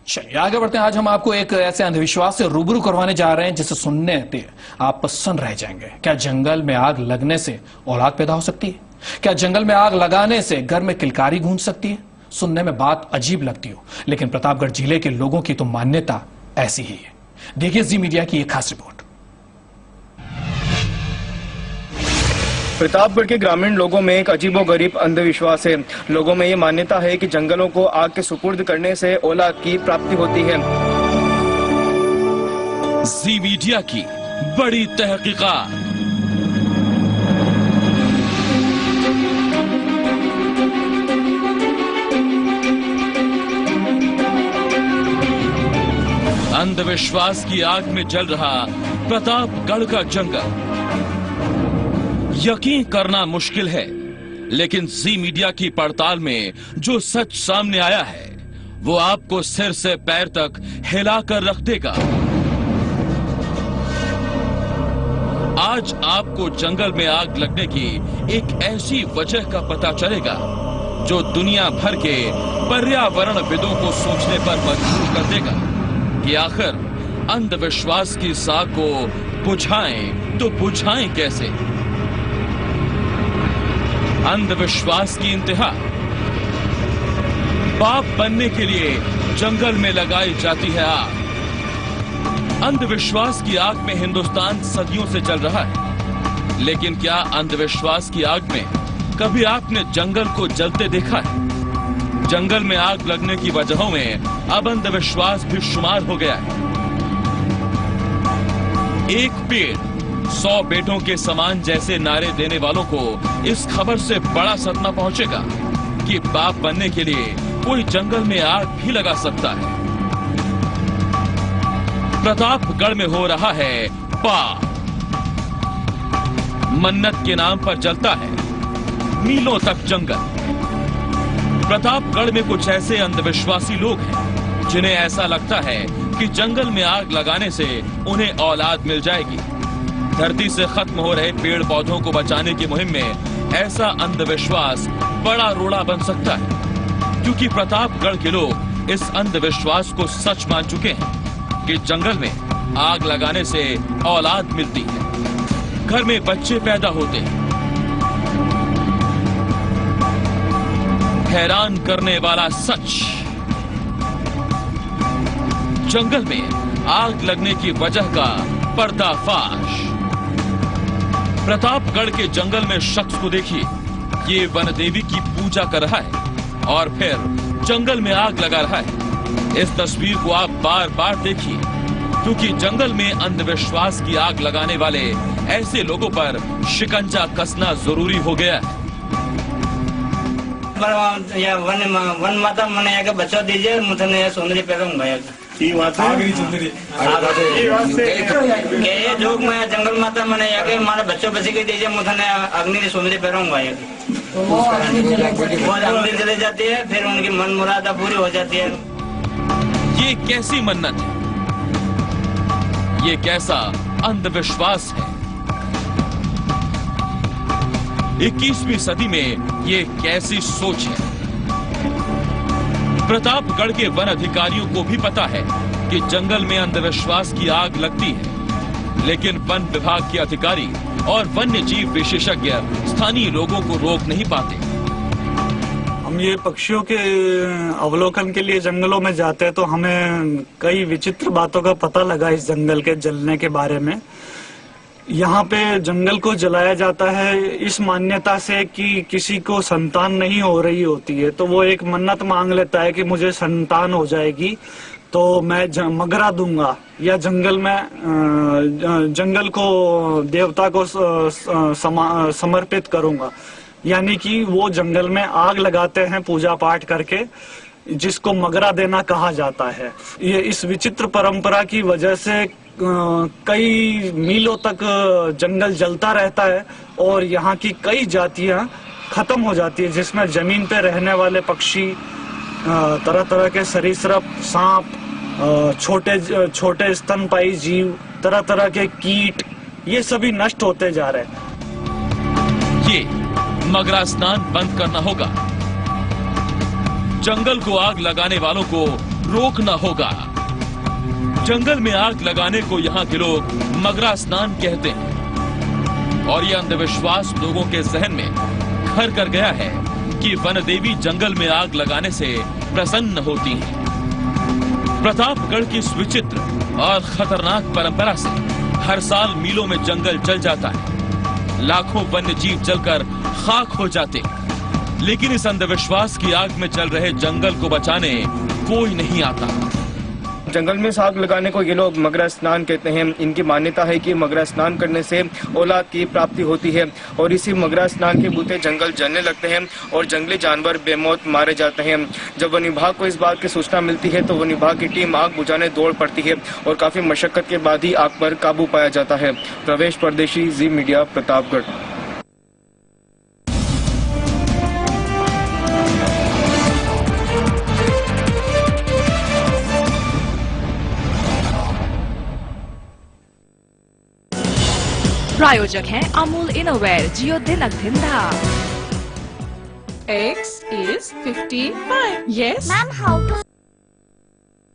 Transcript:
चलिए आगे बढ़ते हैं। आज हम आपको एक ऐसे अंधविश्वास से रूबरू करवाने जा रहे हैं जिसे सुनने पे आप सन्न रह जाएंगे। क्या जंगल में आग लगने से औलाद पैदा हो सकती है? क्या जंगल में आग लगाने से घर में किलकारी गूंज सकती है? सुनने में बात अजीब लगती हो, लेकिन प्रतापगढ़ जिले के लोगों की तो मान्यता ऐसी ही है। देखिए जी मीडिया की एक खास रिपोर्ट। प्रतापगढ़ के ग्रामीण लोगों में एक अजीबोगरीब अंधविश्वास है। लोगों में ये मान्यता है कि जंगलों को आग के सुपुर्द करने से औलाद की प्राप्ति होती है। जी मीडिया की बड़ी तहकीकात। अंधविश्वास की आग में जल रहा प्रतापगढ़ का जंगल। यकीन करना मुश्किल है, लेकिन जी मीडिया की पड़ताल में जो सच सामने आया है वो आपको सिर से पैर तक हिलाकर रख देगा। आज आपको जंगल में आग लगने की एक ऐसी वजह का पता चलेगा जो दुनिया भर के पर्यावरणविदों को सोचने पर मजबूर कर देगा कि आखिर अंधविश्वास की आग को बुझाएं तो बुझाएं कैसे। अंधविश्वास की इंतहा। बाप बनने के लिए जंगल में लगाई जाती है आग। अंधविश्वास की आग में हिंदुस्तान सदियों से जल रहा है, लेकिन क्या अंधविश्वास की आग में कभी आपने जंगल को जलते देखा है? जंगल में आग लगने की वजहों में अब अंधविश्वास भी शुमार हो गया है। एक पेड़ 100 बेटों के समान जैसे नारे देने वालों को इस खबर से बड़ा सदमा पहुंचेगा कि बाप बनने के लिए कोई जंगल में आग भी लगा सकता है। प्रतापगढ़ में हो रहा है पाप। मन्नत के नाम पर जलता है मीलों तक जंगल। प्रतापगढ़ में कुछ ऐसे अंधविश्वासी लोग हैं जिन्हें ऐसा लगता है कि जंगल में आग लगाने से उन्हें औलाद मिल जाएगी। धरती से खत्म हो रहे पेड़ पौधों को बचाने की मुहिम में ऐसा अंधविश्वास बड़ा रोड़ा बन सकता है, क्योंकि प्रतापगढ़ के लोग इस अंधविश्वास को सच मान चुके हैं कि जंगल में आग लगाने से औलाद मिलती है, घर में बच्चे पैदा होते हैं। हैरान करने वाला सच, जंगल में आग लगने की वजह का पर्दाफाश। प्रतापगढ़ के जंगल में शख्स को देखिए, ये वन देवी की पूजा कर रहा है और फिर जंगल में आग लगा रहा है। इस तस्वीर को आप बार बार देखिए, क्योंकि जंगल में अंधविश्वास की आग लगाने वाले ऐसे लोगों पर शिकंजा कसना जरूरी हो गया है। वन माता मैंने आगे बच्चा दीजिए, मुझे सुंदरी पैदा जोग में जंगल माता मैंने आगे हमारे बच्चों बची के दीजिए, मुझे अग्नि सुंदरी पैरूंगा। वो अग्नि चले जाती है, फिर उनकी मन मुरादा पूरी हो जाती है। ये कैसी मन्नत है? ये कैसा अंधविश्वास है? 21वीं सदी में ये कैसी सोच है? प्रतापगढ़ के वन अधिकारियों को भी पता है कि जंगल में अंधविश्वास की आग लगती है, लेकिन वन विभाग के अधिकारी और वन्य जीव विशेषज्ञ स्थानीय लोगों को रोक नहीं पाते। हम ये पक्षियों के अवलोकन के लिए जंगलों में जाते हैं तो हमें कई विचित्र बातों का पता लगा इस जंगल के जलने के बारे में। यहाँ पे जंगल को जलाया जाता है इस मान्यता से कि किसी को संतान नहीं हो रही होती है, तो वो एक मन्नत मांग लेता है कि मुझे संतान हो जाएगी तो मैं मगरा दूंगा, या जंगल में जंगल को देवता को समर्पित करूंगा। यानी कि वो जंगल में आग लगाते हैं पूजा पाठ करके, जिसको मगरा देना कहा जाता है। ये इस विचित्र परंपरा की वजह से कई मीलों तक जंगल जलता रहता है और यहाँ की कई जातियां खत्म हो जाती है, जिसमें जमीन पे रहने वाले पक्षी, तरह तरह के सरीसृप, सांप, छोटे छोटे स्तनपाई जीव, तरह तरह के कीट, ये सभी नष्ट होते जा रहे हैं। ये मगरा स्नान बंद करना होगा। जंगल को आग लगाने वालों को रोकना होगा। जंगल में आग लगाने को यहाँ के लोग मगरा स्नान कहते हैं और यह अंधविश्वास लोगों के जहन में घर कर गया है कि वन देवी जंगल में आग लगाने से प्रसन्न होती हैं। प्रतापगढ़ की इस विचित्र और खतरनाक परंपरा से हर साल मीलों में जंगल जल जाता है, लाखों वन्य जीव जलकर खाक हो जाते, लेकिन इस अंधविश्वास की आग में जल रहे जंगल को बचाने कोई नहीं आता। जंगल में आग लगाने को ये लोग मगरा स्नान कहते हैं। इनकी मान्यता है कि मगरा स्नान करने से औलाद की प्राप्ति होती है और इसी मगरा स्नान के बूते जंगल जलने लगते हैं और जंगली जानवर बेमौत मारे जाते हैं। जब वन विभाग को इस बात की सूचना मिलती है तो वन विभाग की टीम आग बुझाने दौड़ पड़ती है और काफी मशक्कत के बाद ही आग पर काबू पाया जाता है। प्रवेश परदेशी, जी मीडिया, प्रतापगढ़। प्रायोजक हैं अमूल इनोवेयर जियो दिनक धिंधा। X is 55. Yes? Ma'am, how to